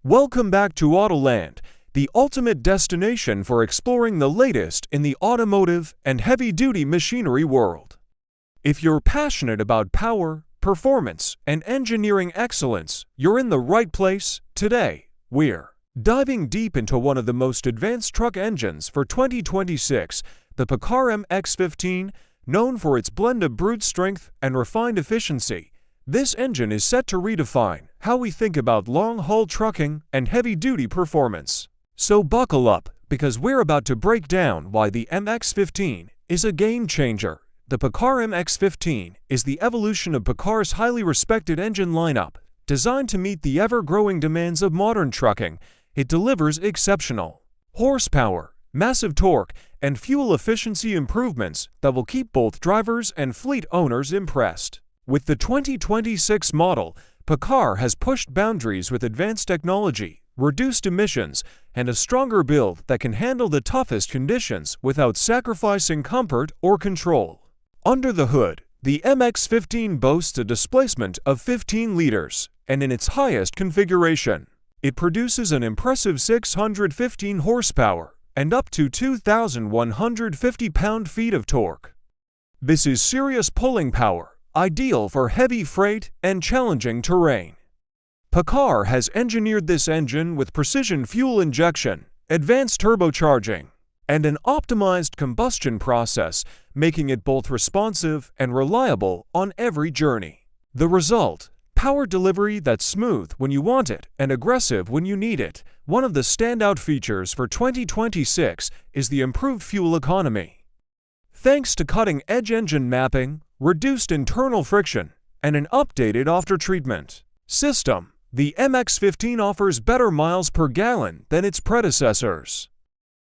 Welcome back to Autoland, the ultimate destination for exploring the latest in the automotive and heavy-duty machinery world. If you're passionate about power, performance, and engineering excellence, you're in the right place. Today, we're diving deep into one of the most advanced truck engines for 2026, the Paccar MX-15, known for its blend of brute strength and refined efficiency. This engine is set to redefine how we think about long-haul trucking and heavy-duty performance. So buckle up, because we're about to break down why the MX-15 is a game-changer. The Paccar MX-15 is the evolution of Paccar's highly respected engine lineup. Designed to meet the ever-growing demands of modern trucking, it delivers exceptional horsepower, massive torque, and fuel efficiency improvements that will keep both drivers and fleet owners impressed. With the 2026 model, Paccar has pushed boundaries with advanced technology, reduced emissions, and a stronger build that can handle the toughest conditions without sacrificing comfort or control. Under the hood, the MX-15 boasts a displacement of 15 liters, and in its highest configuration, it produces an impressive 615 horsepower and up to 2,150 pound-feet of torque. This is serious pulling power, ideal for heavy freight and challenging terrain. Paccar has engineered this engine with precision fuel injection, advanced turbocharging, and an optimized combustion process, making it both responsive and reliable on every journey. The result: power delivery that's smooth when you want it and aggressive when you need it. One of the standout features for 2026 is the improved fuel economy. Thanks to cutting-edge engine mapping, reduced internal friction, and an updated after-treatment system, the MX-15 offers better miles per gallon than its predecessors.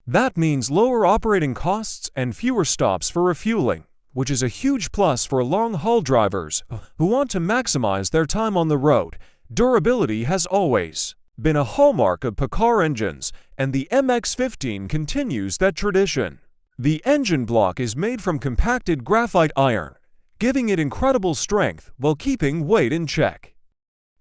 That means lower operating costs and fewer stops for refueling, which is a huge plus for long-haul drivers who want to maximize their time on the road. Durability has always been a hallmark of Paccar engines, and the MX-15 continues that tradition. The engine block is made from compacted graphite iron, giving it incredible strength while keeping weight in check.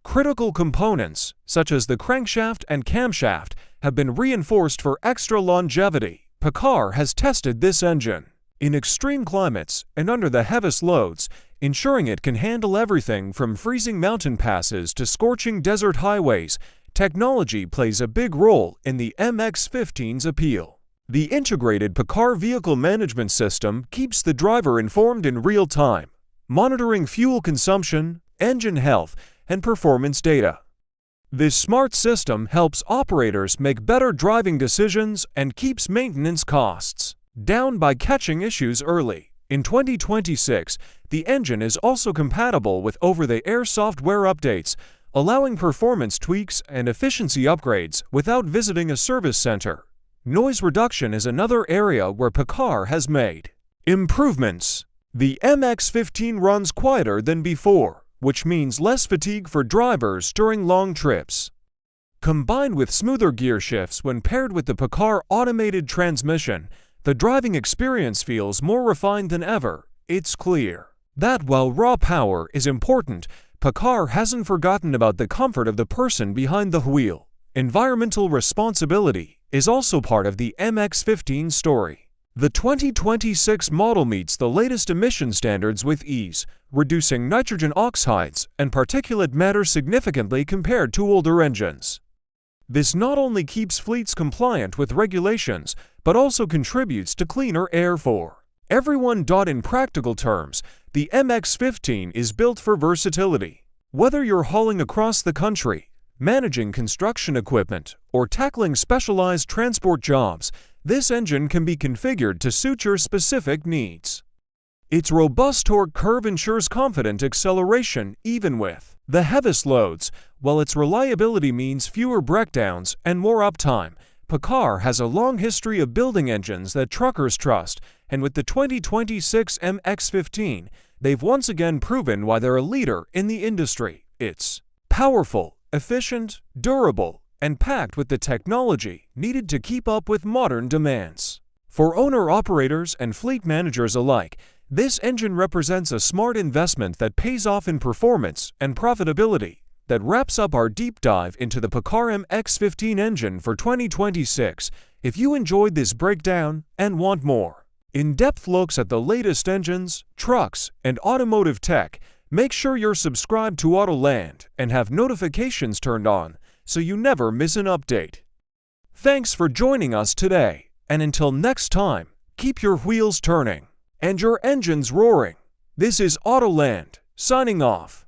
Critical components, such as the crankshaft and camshaft, have been reinforced for extra longevity. Paccar has tested this engine in extreme climates and under the heaviest loads, ensuring it can handle everything from freezing mountain passes to scorching desert highways. Technology plays a big role in the MX-15's appeal. The integrated Paccar vehicle management system keeps the driver informed in real time, monitoring fuel consumption, engine health, and performance data. This smart system helps operators make better driving decisions and keeps maintenance costs down by catching issues early. In 2026, the engine is also compatible with over-the-air software updates, allowing performance tweaks and efficiency upgrades without visiting a service center. Noise reduction is another area where Paccar has made improvements. The MX-15 runs quieter than before, which means less fatigue for drivers during long trips. Combined with smoother gear shifts when paired with the Paccar automated transmission, the driving experience feels more refined than ever. It's clear that while raw power is important, Paccar hasn't forgotten about the comfort of the person behind the wheel. Environmental responsibility is also part of the MX-15 story. The 2026 model meets the latest emission standards with ease, reducing nitrogen oxides and particulate matter significantly compared to older engines. This not only keeps fleets compliant with regulations, but also contributes to cleaner air for everyone. In practical terms, the MX-15 is built for versatility. Whether you're hauling across the country, managing construction equipment, or tackling specialized transport jobs, this engine can be configured to suit your specific needs. Its robust torque curve ensures confident acceleration even with the heaviest loads, while its reliability means fewer breakdowns and more uptime. Paccar has a long history of building engines that truckers trust, and with the 2026 MX-15, they've once again proven why they're a leader in the industry. It's powerful, efficient, durable, and packed with the technology needed to keep up with modern demands. For owner-operators and fleet managers alike, this engine represents a smart investment that pays off in performance and profitability. that wraps up our deep dive into the Paccar MX-15 engine for 2026. If you enjoyed this breakdown and want more in-depth looks at the latest engines, trucks, and automotive tech, make sure you're subscribed to Autoland and have notifications turned on so you never miss an update. Thanks for joining us today, and until next time, keep your wheels turning and your engines roaring. This is Autoland, signing off.